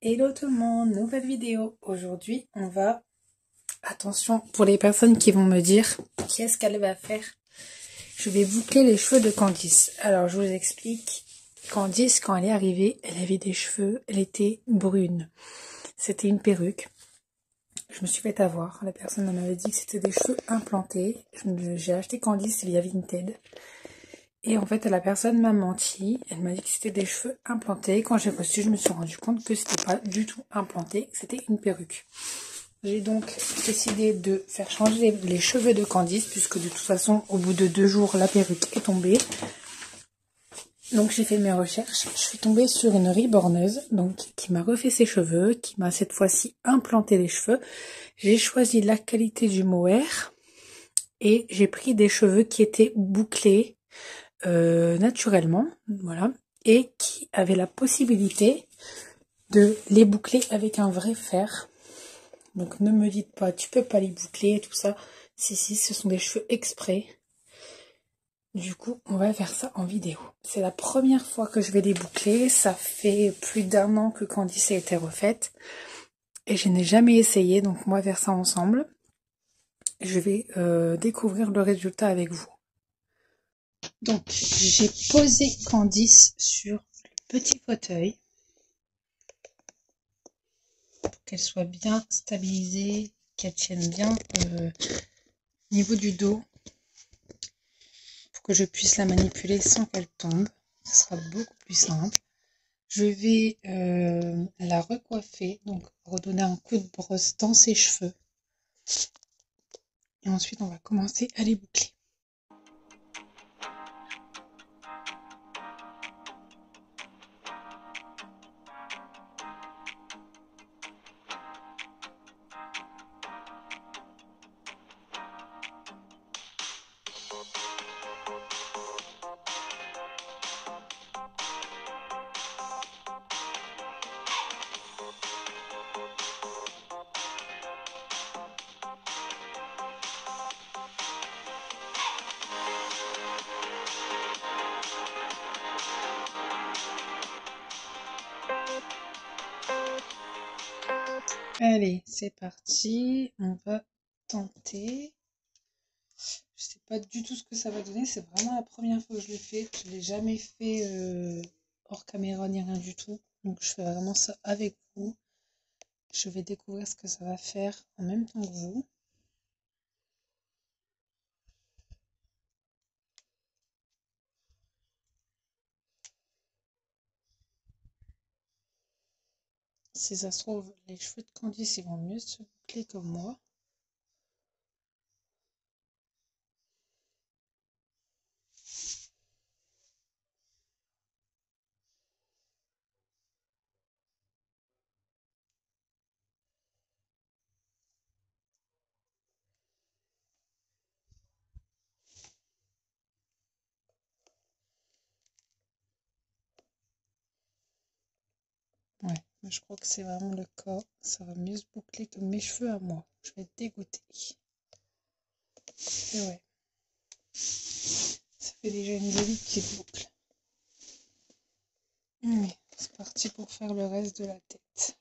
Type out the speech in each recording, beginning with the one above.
Hello tout le monde, nouvelle vidéo. Aujourd'hui, on va... Attention, pour les personnes qui vont me dire qu'est-ce qu'elle va faire. Je vais boucler les cheveux de Candice. Alors, je vous explique. Candice, quand elle est arrivée, elle avait des cheveux, elle était brune. C'était une perruque. Je me suis fait avoir. La personne m'avait dit que c'était des cheveux implantés. J'ai acheté Candice via Vinted. Et en fait, la personne m'a menti. Elle m'a dit que c'était des cheveux implantés. Quand j'ai reçu, je me suis rendu compte que c'était pas du tout implanté, que c'était une perruque. J'ai donc décidé de faire changer les cheveux de Candice, puisque de toute façon, au bout de 2 jours, la perruque est tombée. Donc j'ai fait mes recherches. Je suis tombée sur une reborneuse, donc qui m'a refait ses cheveux, qui m'a cette fois-ci implanté les cheveux. J'ai choisi la qualité du mohair et j'ai pris des cheveux qui étaient bouclés naturellement, voilà, et qui avaient la possibilité de les boucler avec un vrai fer. Donc ne me dites pas, tu peux pas les boucler et tout ça. Si, ce sont des cheveux exprès. Du coup, on va faire ça en vidéo. C'est la première fois que je vais les boucler. Ça fait plus d'1 an que Candice a été refaite. Et je n'ai jamais essayé, donc on va faire ça ensemble. Je vais découvrir le résultat avec vous. Donc, j'ai posé Candice sur le petit fauteuil. Pour qu'elle soit bien stabilisée, qu'elle tienne bien au niveau du dos. Pour que je puisse la manipuler sans qu'elle tombe. Ce sera beaucoup plus simple. Je vais la recoiffer, donc redonner un coup de brosse dans ses cheveux. Et ensuite, on va commencer à les boucler. Allez, c'est parti. On va tenter. Je sais pas du tout ce que ça va donner. C'est vraiment la première fois que je le fais. Je l'ai jamais fait hors caméra ni rien du tout. Donc je fais vraiment ça avec vous. Je vais découvrir ce que ça va faire en même temps que vous. Si ça se trouve, les cheveux de Candice ils vont mieux se boucler que moi. Ouais, mais je crois que c'est vraiment le cas. Ça va mieux se boucler que mes cheveux à moi. Je vais être dégoûtée. Et ouais. Ça fait déjà une jolie petite boucle. Oui, c'est parti pour faire le reste de la tête.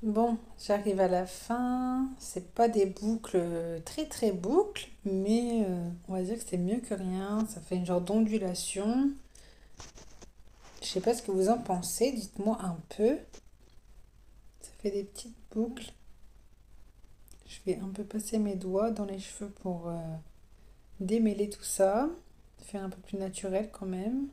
Bon, j'arrive à la fin. C'est pas des boucles très boucles, mais on va dire que c'est mieux que rien. Ça fait une genre d'ondulation. Je sais pas ce que vous en pensez, dites-moi un peu. Ça fait des petites boucles. Je vais un peu passer mes doigts dans les cheveux pour démêler tout ça. Faire un peu plus naturel quand même.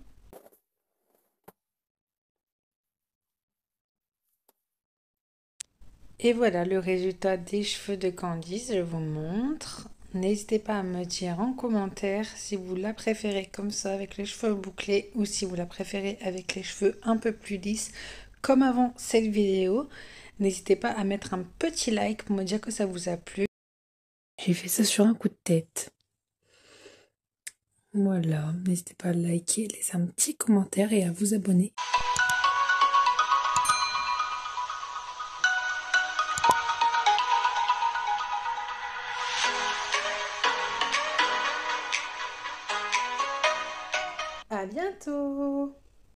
Et voilà le résultat des cheveux de Candice, je vous montre. N'hésitez pas à me dire en commentaire si vous la préférez comme ça avec les cheveux bouclés ou si vous la préférez avec les cheveux un peu plus lisses comme avant cette vidéo. N'hésitez pas à mettre un petit like pour me dire que ça vous a plu. J'ai fait ça sur un coup de tête. Voilà, n'hésitez pas à liker, laisser un petit commentaire et à vous abonner.